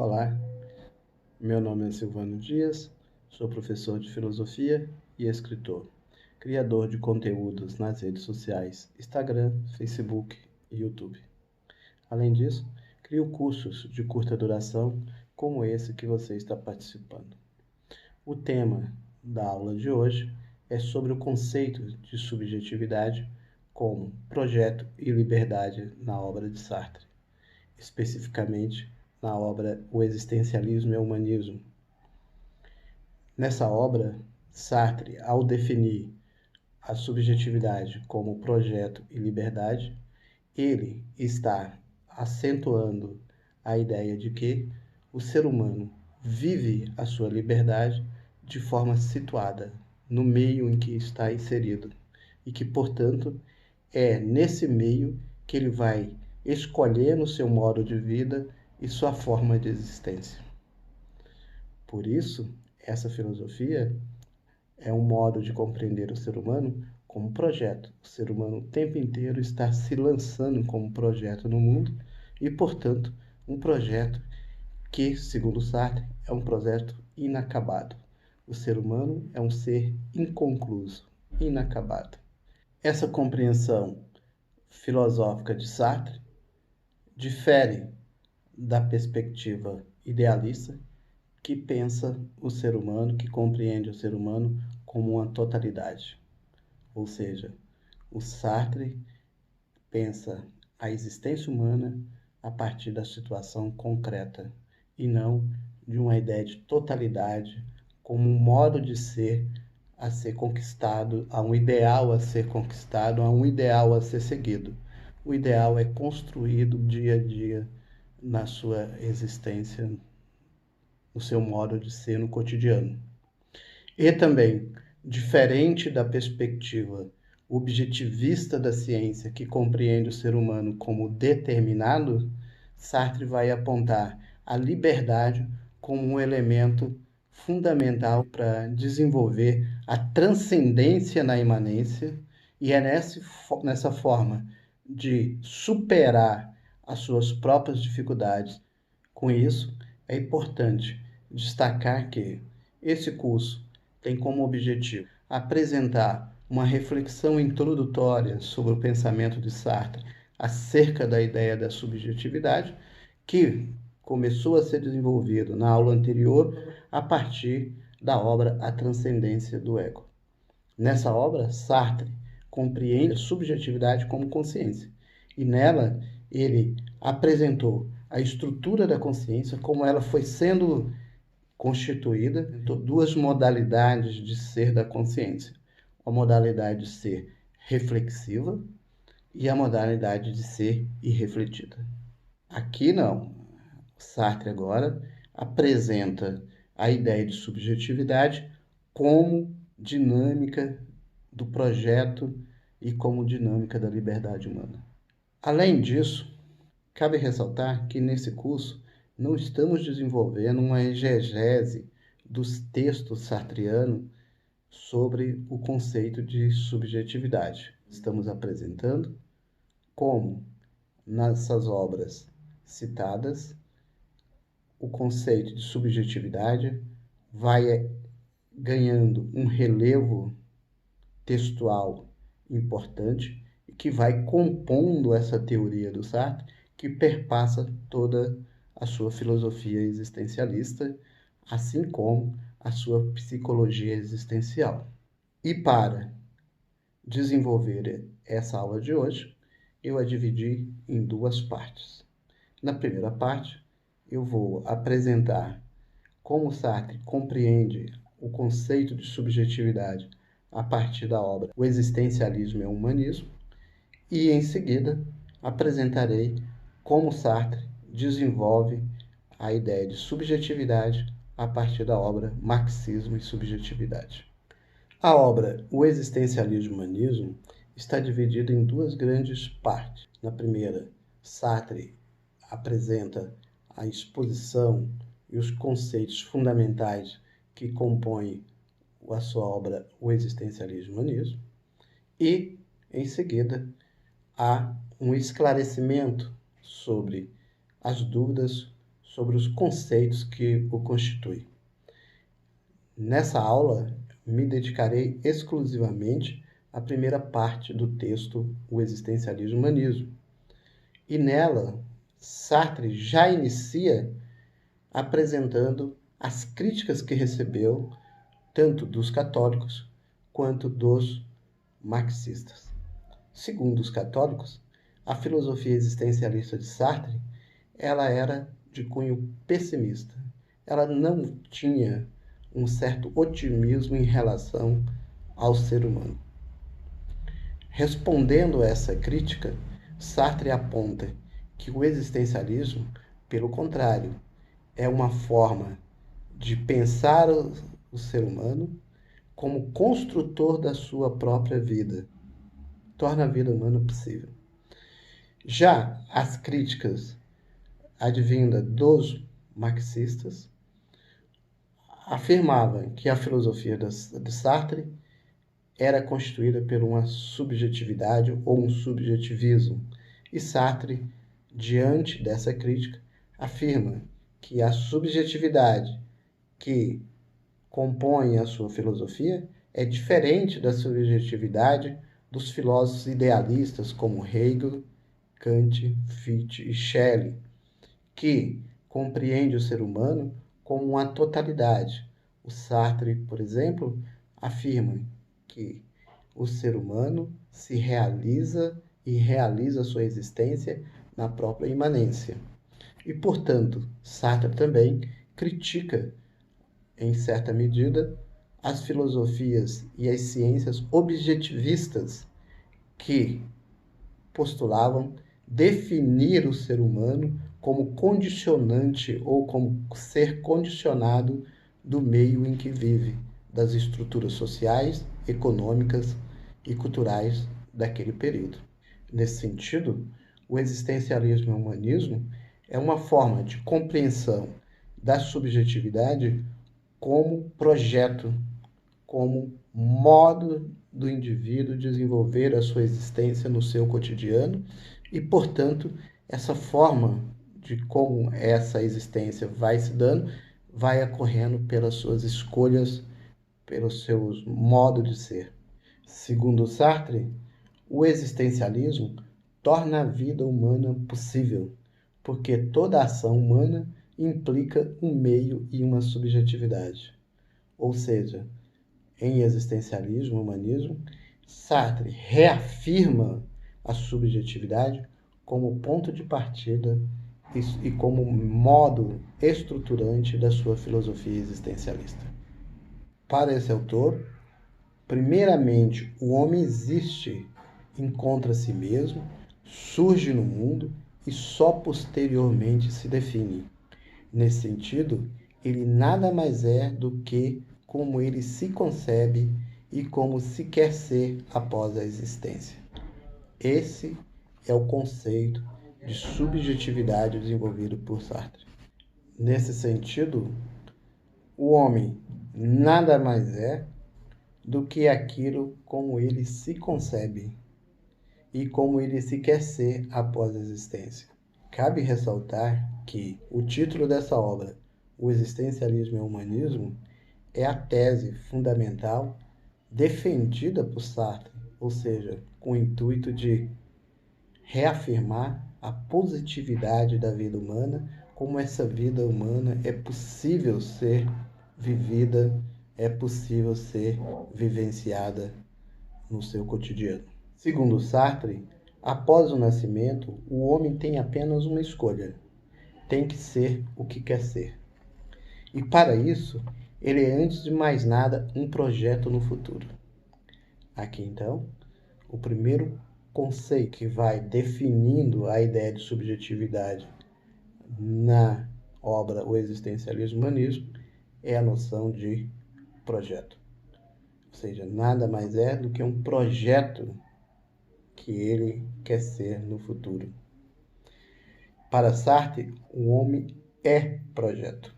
Olá, meu nome é Silvano Dias, sou professor de filosofia e escritor, criador de conteúdos nas redes sociais Instagram, Facebook e YouTube. Além disso, crio cursos de curta duração como esse que você está participando. O tema da aula de hoje é sobre o conceito de subjetividade como projeto e liberdade na obra de Sartre, especificamente na obra O Existencialismo e o Humanismo. Nessa obra, Sartre, ao definir a subjetividade como projeto e liberdade, ele está acentuando a ideia de que o ser humano vive a sua liberdade de forma situada no meio em que está inserido e que, portanto, é nesse meio que ele vai escolhendo seu modo de vida e sua forma de existência. Por isso, essa filosofia é um modo de compreender o ser humano como projeto. O ser humano o tempo inteiro está se lançando como projeto no mundo e, portanto, um projeto que, segundo Sartre, é um projeto inacabado. O ser humano é um ser inconcluso, inacabado. Essa compreensão filosófica de Sartre difere da perspectiva idealista que pensa o ser humano, que compreende o ser humano como uma totalidade. Ou seja, o Sartre pensa a existência humana a partir da situação concreta e não de uma ideia de totalidade como um modo de ser a ser conquistado, a um ideal a ser conquistado, a um ideal a ser seguido. O ideal é construído dia a dia na sua existência, no seu modo de ser no cotidiano. E também, diferente da perspectiva objetivista da ciência, que compreende o ser humano como determinado, Sartre vai apontar a liberdade como um elemento fundamental para desenvolver a transcendência na imanência, e é nessa forma de superar as suas próprias dificuldades. Com isso, é importante destacar que esse curso tem como objetivo apresentar uma reflexão introdutória sobre o pensamento de Sartre acerca da ideia da subjetividade, que começou a ser desenvolvido na aula anterior a partir da obra A Transcendência do Ego. Nessa obra, Sartre compreende a subjetividade como consciência, e nela ele apresentou a estrutura da consciência, como ela foi sendo constituída, duas modalidades de ser da consciência: a modalidade de ser reflexiva e a modalidade de ser irrefletida. Aqui não. Sartre agora apresenta a ideia de subjetividade como dinâmica do projeto e como dinâmica da liberdade humana. Além disso, cabe ressaltar que nesse curso não estamos desenvolvendo uma exegese dos textos sartrianos sobre o conceito de subjetividade. Estamos apresentando como, nessas obras citadas, o conceito de subjetividade vai ganhando um relevo textual importante e que vai compondo essa teoria do Sartre, que perpassa toda a sua filosofia existencialista, assim como a sua psicologia existencial. E para desenvolver essa aula de hoje, eu a dividi em duas partes. Na primeira parte, eu vou apresentar como Sartre compreende o conceito de subjetividade a partir da obra O Existencialismo e o Humanismo, e em seguida apresentarei como Sartre desenvolve a ideia de subjetividade a partir da obra Marxismo e Subjetividade. A obra O Existencialismo e o Humanismo está dividida em duas grandes partes. Na primeira, Sartre apresenta a exposição e os conceitos fundamentais que compõem a sua obra O Existencialismo e o Humanismo, e, em seguida, há um esclarecimento sobre as dúvidas sobre os conceitos que o constituem. Nessa aula, me dedicarei exclusivamente à primeira parte do texto O Existencialismo e o Humanismo. E nela, Sartre já inicia apresentando as críticas que recebeu tanto dos católicos quanto dos marxistas. Segundo os católicos, a filosofia existencialista de Sartre, ela era de cunho pessimista. Ela não tinha um certo otimismo em relação ao ser humano. Respondendo a essa crítica, Sartre aponta que o existencialismo, pelo contrário, é uma forma de pensar o ser humano como construtor da sua própria vida, torna a vida humana possível. Já as críticas advindas dos marxistas afirmavam que a filosofia de Sartre era constituída por uma subjetividade ou um subjetivismo. E Sartre, diante dessa crítica, afirma que a subjetividade que compõe a sua filosofia é diferente da subjetividade dos filósofos idealistas como Hegel, Kant, Fichte e Schelling, que compreende o ser humano como uma totalidade. O Sartre, por exemplo, afirma que o ser humano se realiza e realiza sua existência na própria imanência. E, portanto, Sartre também critica, em certa medida, as filosofias e as ciências objetivistas que postulavam definir o ser humano como condicionante ou como ser condicionado do meio em que vive, das estruturas sociais, econômicas e culturais daquele período. Nesse sentido, o existencialismo e o humanismo é uma forma de compreensão da subjetividade como projeto, como modo do indivíduo desenvolver a sua existência no seu cotidiano e, portanto, essa forma de como essa existência vai se dando, vai ocorrendo pelas suas escolhas, pelos seus modos de ser. Segundo Sartre, o existencialismo torna a vida humana possível, porque toda ação humana implica um meio e uma subjetividade. Ou seja, em existencialismo e humanismo, Sartre reafirma a subjetividade como ponto de partida e como modo estruturante da sua filosofia existencialista. Para esse autor, primeiramente, o homem existe, encontra a si mesmo, surge no mundo e só posteriormente se define. Nesse sentido, ele nada mais é do que como ele se concebe e como se quer ser após a existência. Esse é o conceito de subjetividade desenvolvido por Sartre. Nesse sentido, o homem nada mais é do que aquilo como ele se concebe e como ele se quer ser após a existência. Cabe ressaltar que o título dessa obra, O Existencialismo e o Humanismo, é a tese fundamental defendida por Sartre, ou seja, com o intuito de reafirmar a positividade da vida humana, como essa vida humana é possível ser vivida, é possível ser vivenciada no seu cotidiano. Segundo Sartre, após o nascimento, o homem tem apenas uma escolha: tem que ser o que quer ser. E para isso, ele é, antes de mais nada, um projeto no futuro. Aqui, então, o primeiro conceito que vai definindo a ideia de subjetividade na obra O Existencialismo e o Humanismo é a noção de projeto. Ou seja, nada mais é do que um projeto que ele quer ser no futuro. Para Sartre, o homem é projeto.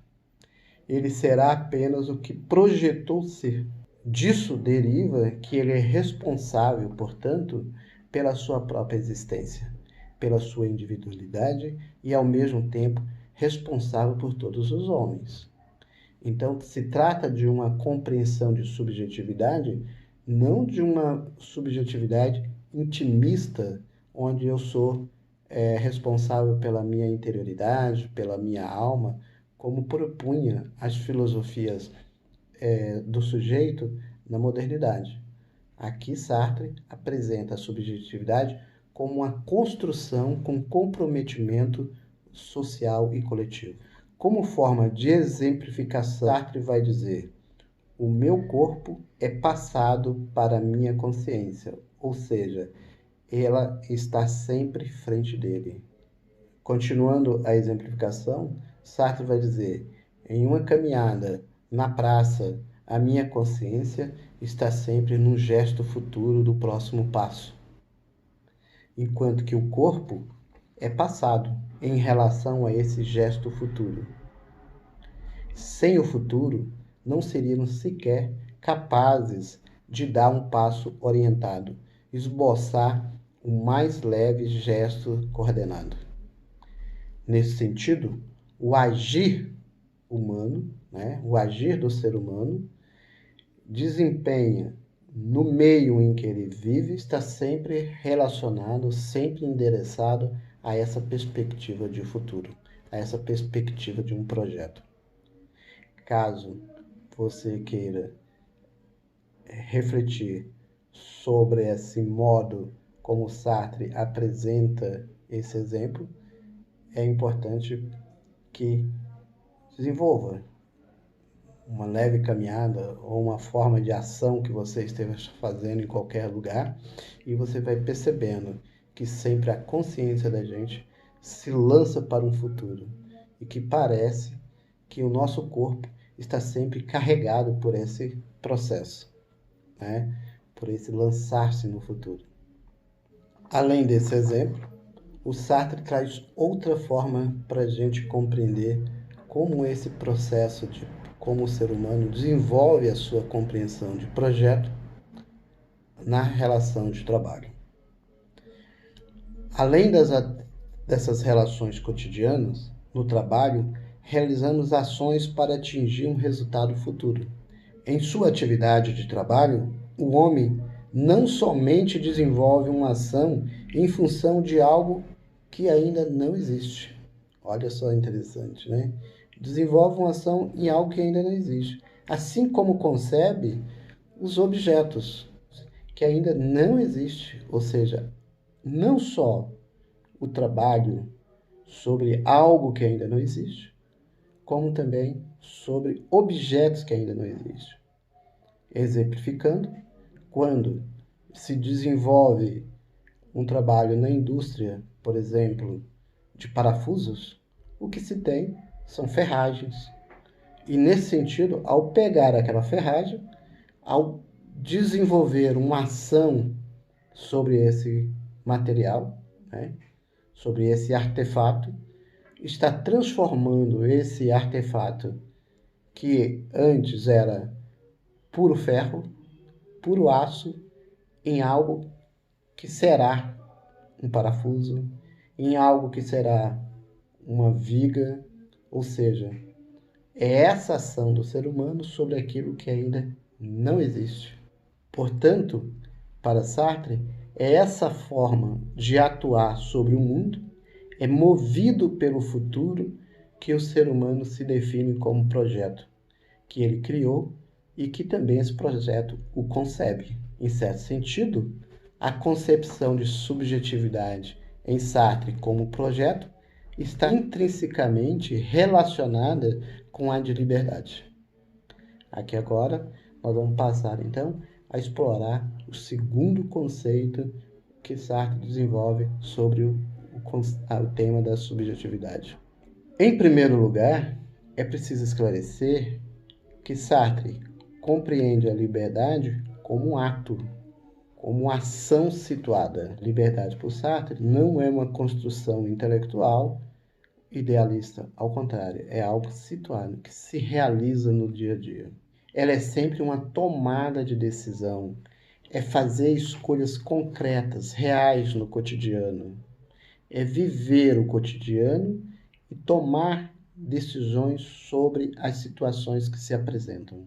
Ele será apenas o que projetou ser. Disso deriva que ele é responsável, portanto, pela sua própria existência, pela sua individualidade e, ao mesmo tempo, responsável por todos os homens. Então, se trata de uma compreensão de subjetividade, não de uma subjetividade intimista, onde eu sou responsável pela minha interioridade, pela minha alma, como propunha as filosofias do sujeito na modernidade. Aqui Sartre apresenta a subjetividade como uma construção com comprometimento social e coletivo. Como forma de exemplificação, Sartre vai dizer: o meu corpo é passado para a minha consciência, ou seja, ela está sempre frente dele. Continuando a exemplificação, Sartre vai dizer: em uma caminhada na praça, a minha consciência está sempre no gesto futuro do próximo passo, enquanto que o corpo é passado em relação a esse gesto futuro. Sem o futuro, não seríamos sequer capazes de dar um passo orientado, esboçar o mais leve gesto coordenado. Nesse sentido, o agir humano, o agir do ser humano, desempenha no meio em que ele vive, está sempre relacionado, sempre endereçado a essa perspectiva de futuro, a essa perspectiva de um projeto. Caso você queira refletir sobre esse modo como Sartre apresenta esse exemplo, é importante que desenvolva uma leve caminhada ou uma forma de ação que você esteja fazendo em qualquer lugar, e você vai percebendo que sempre a consciência da gente se lança para um futuro e que parece que o nosso corpo está sempre carregado por esse processo, por esse lançar-se no futuro. Além desse exemplo, o Sartre traz outra forma para a gente compreender como esse processo de como o ser humano desenvolve a sua compreensão de projeto na relação de trabalho. Além dessas relações cotidianas, no trabalho, realizamos ações para atingir um resultado futuro. Em sua atividade de trabalho, o homem não somente desenvolve uma ação em função de algo que ainda não existe. Olha só, interessante, né? Desenvolve uma ação em algo que ainda não existe. Assim como concebe os objetos que ainda não existem. Ou seja, não só o trabalho sobre algo que ainda não existe, como também sobre objetos que ainda não existem. Exemplificando, quando se desenvolve um trabalho na indústria, por exemplo, de parafusos, o que se tem são ferragens. E nesse sentido, ao pegar aquela ferragem, ao desenvolver uma ação sobre esse material, sobre esse artefato, está transformando esse artefato, que antes era puro ferro, puro aço, em algo que será um parafuso, em algo que será uma viga, ou seja, é essa ação do ser humano sobre aquilo que ainda não existe. Portanto, para Sartre, é essa forma de atuar sobre o mundo, é movido pelo futuro, que o ser humano se define como projeto, que ele criou e que também esse projeto o concebe. Em certo sentido, a concepção de subjetividade em Sartre como projeto está intrinsecamente relacionada com a de liberdade. Aqui agora nós vamos passar então a explorar o segundo conceito que Sartre desenvolve sobre o tema da subjetividade. Em primeiro lugar, é preciso esclarecer que Sartre compreende a liberdade como um ato, como uma ação situada. Liberdade, por Sartre, não é uma construção intelectual idealista, ao contrário, é algo situado, que se realiza no dia a dia. Ela é sempre uma tomada de decisão, é fazer escolhas concretas, reais no cotidiano, é viver o cotidiano e tomar decisões sobre as situações que se apresentam.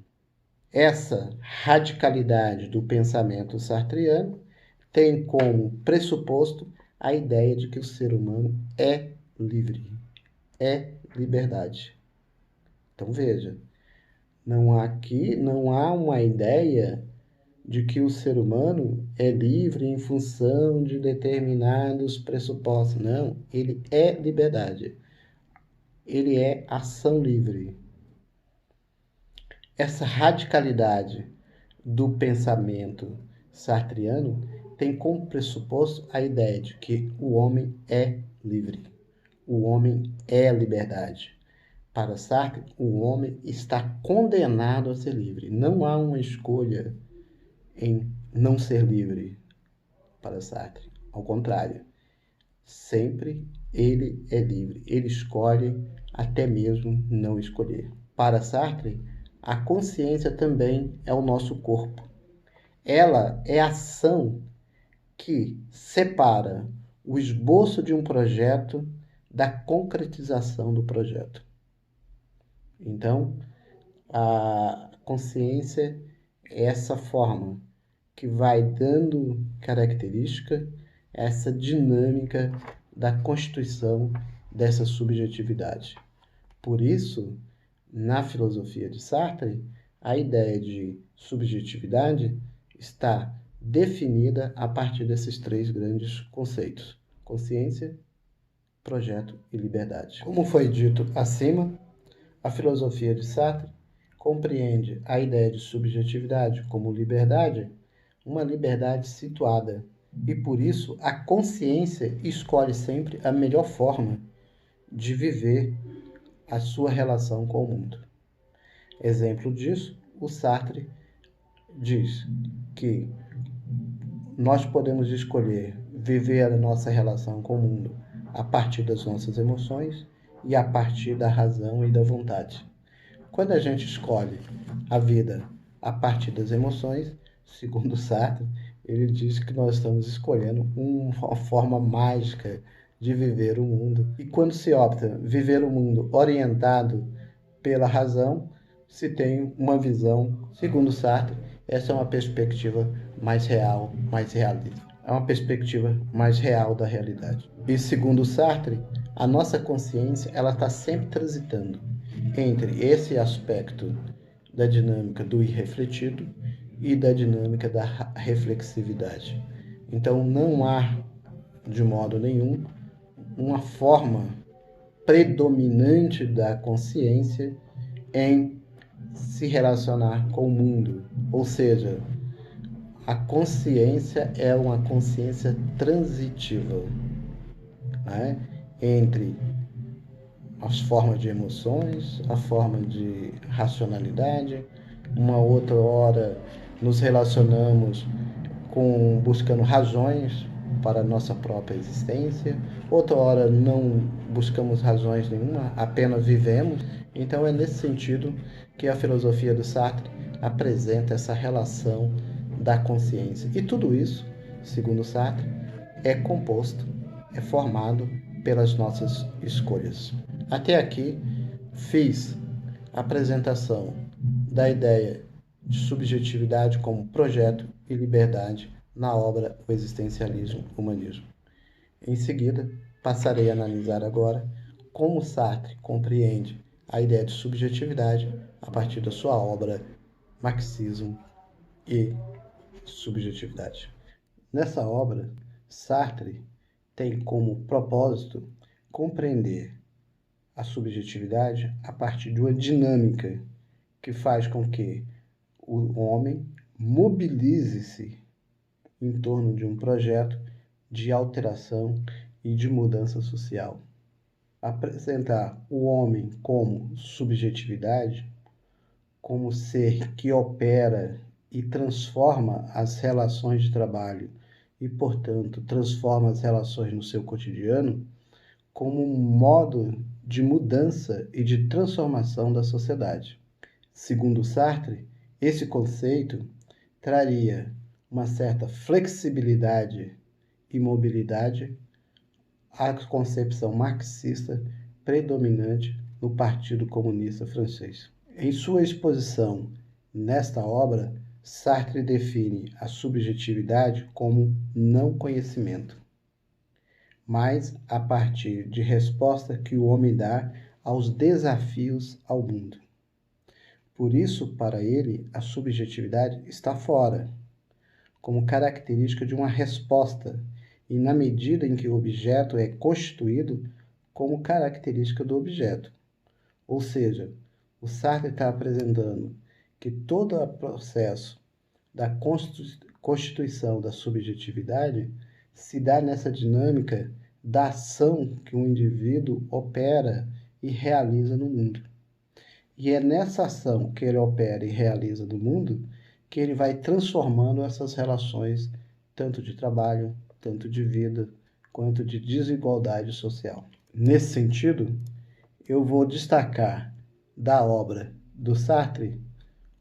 Essa radicalidade do pensamento sartreano tem como pressuposto a ideia de que o ser humano é livre, é liberdade. Então veja, não há uma ideia de que o ser humano é livre em função de determinados pressupostos. Não, ele é liberdade. Ele é ação livre. Essa radicalidade do pensamento sartreano tem como pressuposto a ideia de que o homem é livre. O homem é liberdade. Para Sartre, o homem está condenado a ser livre. Não há uma escolha em não ser livre para Sartre. Ao contrário, sempre ele é livre. Ele escolhe até mesmo não escolher. Para Sartre, a consciência também é o nosso corpo. Ela é a ação que separa o esboço de um projeto da concretização do projeto. Então, a consciência é essa forma que vai dando característica, essa dinâmica da constituição dessa subjetividade. Por isso, na filosofia de Sartre, a ideia de subjetividade está definida a partir desses três grandes conceitos: consciência, projeto e liberdade. Como foi dito acima, a filosofia de Sartre compreende a ideia de subjetividade como liberdade, uma liberdade situada, e por isso a consciência escolhe sempre a melhor forma de viver a sua relação com o mundo. Exemplo disso, o Sartre diz que nós podemos escolher viver a nossa relação com o mundo a partir das nossas emoções e a partir da razão e da vontade. Quando a gente escolhe a vida a partir das emoções, segundo Sartre, ele diz que nós estamos escolhendo uma forma mágica de viver o mundo. E quando se opta viver o mundo orientado pela razão, se tem uma visão, segundo Sartre, essa é uma perspectiva mais real, mais realista. É uma perspectiva mais real da realidade. E segundo Sartre, a nossa consciência ela está sempre transitando entre esse aspecto da dinâmica do irrefletido e da dinâmica da reflexividade. Então não há, de modo nenhum, uma forma predominante da consciência em se relacionar com o mundo. Ou seja, a consciência é uma consciência transitiva, né? Entre as formas de emoções, a forma de racionalidade. Uma outra hora nos relacionamos buscando razões para a nossa própria existência. Outra hora não buscamos razões nenhuma, apenas vivemos. Então é nesse sentido que a filosofia do Sartre apresenta essa relação da consciência. E tudo isso, segundo Sartre, é composto, é formado pelas nossas escolhas. Até aqui fiz a apresentação da ideia de subjetividade como projeto e liberdade na obra O Existencialismo Humanismo. Em seguida, passarei a analisar agora como Sartre compreende a ideia de subjetividade a partir da sua obra Marxismo e Subjetividade. Nessa obra, Sartre tem como propósito compreender a subjetividade a partir de uma dinâmica que faz com que o homem mobilize-se em torno de um projeto de alteração e de mudança social. Apresentar o homem como subjetividade, como ser que opera e transforma as relações de trabalho e, portanto, transforma as relações no seu cotidiano, como um modo de mudança e de transformação da sociedade. Segundo Sartre, esse conceito traria uma certa flexibilidade e mobilidade à concepção marxista predominante no Partido Comunista Francês. Em sua exposição nesta obra, Sartre define a subjetividade como não conhecimento, mas a partir de resposta que o homem dá aos desafios ao mundo. Por isso, para ele, a subjetividade está fora, como característica de uma resposta, e na medida em que o objeto é constituído como característica do objeto. Ou seja, o Sartre está apresentando que todo o processo da constituição da subjetividade se dá nessa dinâmica da ação que o indivíduo opera e realiza no mundo. E é nessa ação que ele opera e realiza no mundo que ele vai transformando essas relações, tanto de trabalho, tanto de vida, quanto de desigualdade social. Nesse sentido, eu vou destacar da obra do Sartre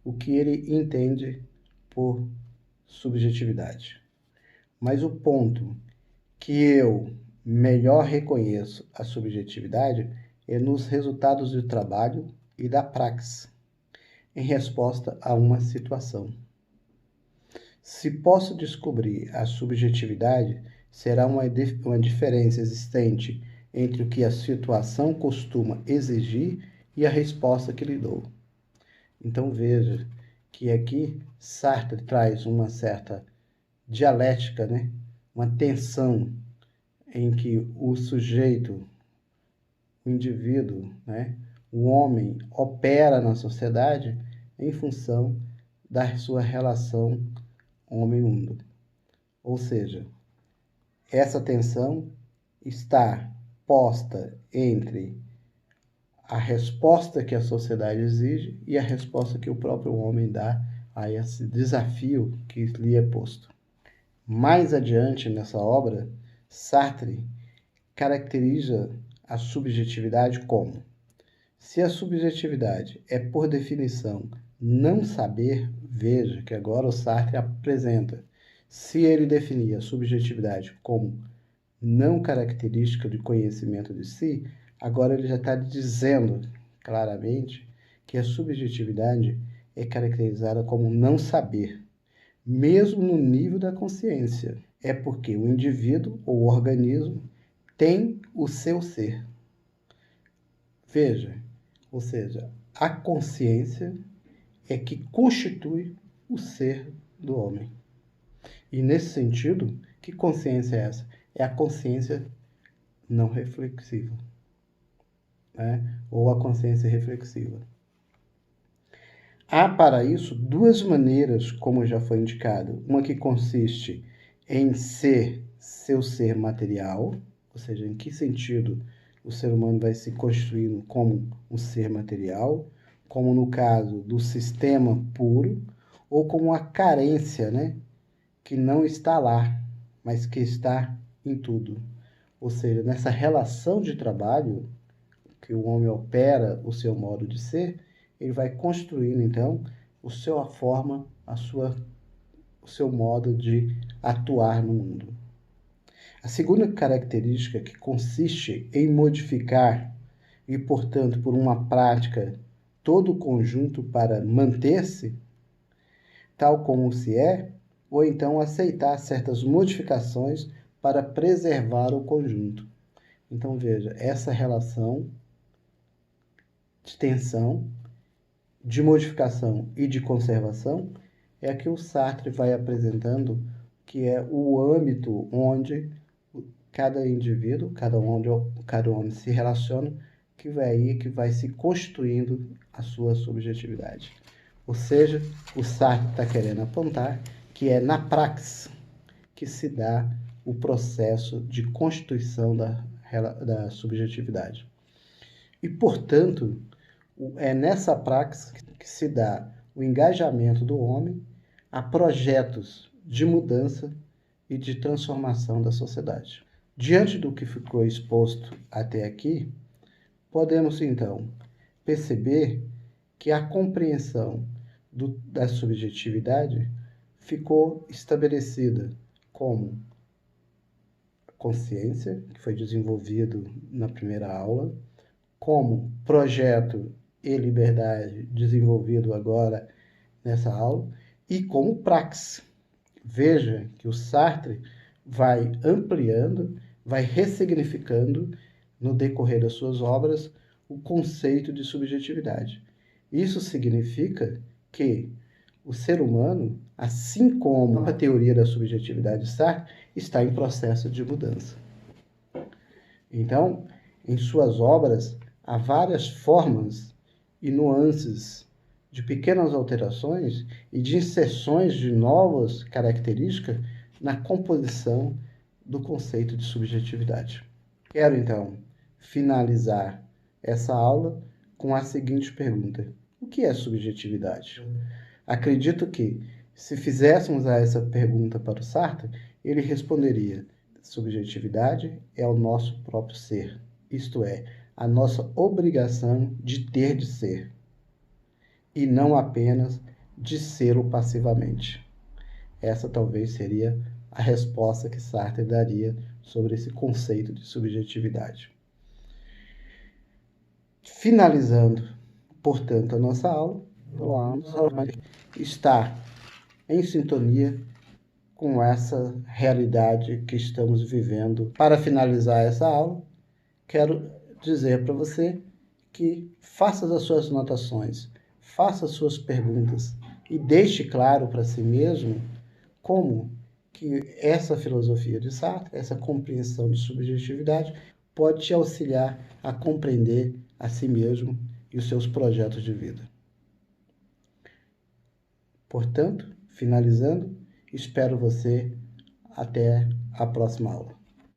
o que ele entende por subjetividade. Mas o ponto que eu melhor reconheço a subjetividade é nos resultados do trabalho e da praxis, em resposta a uma situação. Se posso descobrir a subjetividade, será uma diferença existente entre o que a situação costuma exigir e a resposta que lhe dou. Então veja que aqui Sartre traz uma certa dialética, né? Uma tensão em que o sujeito, o indivíduo, né? O homem opera na sociedade em função da sua relação homem-mundo. Ou seja, essa tensão está posta entre a resposta que a sociedade exige e a resposta que o próprio homem dá a esse desafio que lhe é posto. Mais adiante nessa obra, Sartre caracteriza a subjetividade como: se a subjetividade é, por definição, não saber, veja que agora o Sartre apresenta, se ele definir a subjetividade como não característica de conhecimento de si, agora ele já está dizendo claramente que a subjetividade é caracterizada como não saber, mesmo no nível da consciência. É porque o indivíduo ou organismo tem o seu ser. Veja, ou seja, a consciência é que constitui o ser do homem. E nesse sentido, que consciência é essa? É a consciência não reflexiva, né? Ou a consciência reflexiva. Há para isso duas maneiras, como já foi indicado. Uma que consiste em ser seu ser material, ou seja, em que sentido o ser humano vai se construindo como um ser material, como no caso do sistema puro, ou como a carência, né? Que não está lá, mas que está em tudo. Ou seja, nessa relação de trabalho que o homem opera o seu modo de ser, ele vai construindo então a sua forma, o seu modo de atuar no mundo. A segunda característica, que consiste em modificar e, portanto, por uma prática, todo o conjunto para manter-se tal como se é, ou então aceitar certas modificações para preservar o conjunto. Então veja, essa relação de tensão, de modificação e de conservação é a que o Sartre vai apresentando, que é o âmbito onde cada indivíduo, cada homem se relaciona, que vai se constituindo a sua subjetividade. Ou seja, o Sartre está querendo apontar que é na praxis que se dá o processo de constituição da subjetividade. E, portanto, é nessa praxis que se dá o engajamento do homem a projetos de mudança e de transformação da sociedade. Diante do que ficou exposto até aqui, podemos então perceber que a compreensão da subjetividade ficou estabelecida como consciência, que foi desenvolvido na primeira aula, como projeto e liberdade desenvolvido agora nessa aula e como praxis. Veja que o Sartre vai ampliando, vai ressignificando no decorrer das suas obras o conceito de subjetividade. Isso significa que o ser humano, assim como a teoria da subjetividade de Sartre, está em processo de mudança. Então, em suas obras, há várias formas e nuances de pequenas alterações e de inserções de novas características na composição do conceito de subjetividade. Quero, então, finalizar essa aula com a seguinte pergunta: o que é subjetividade? Acredito que, se fizéssemos essa pergunta para o Sartre, ele responderia: subjetividade é o nosso próprio ser, isto é, a nossa obrigação de ter de ser, e não apenas de ser-o passivamente. Essa talvez seria a resposta que Sartre daria sobre esse conceito de subjetividade. Finalizando, portanto, a nossa aula, vamos estar em sintonia com essa realidade que estamos vivendo. Para finalizar essa aula, quero dizer para você que faça as suas anotações, faça as suas perguntas e deixe claro para si mesmo como que essa filosofia de Sartre, essa compreensão de subjetividade, pode te auxiliar a compreender a si mesmo e os seus projetos de vida. Portanto, finalizando, espero você até a próxima aula.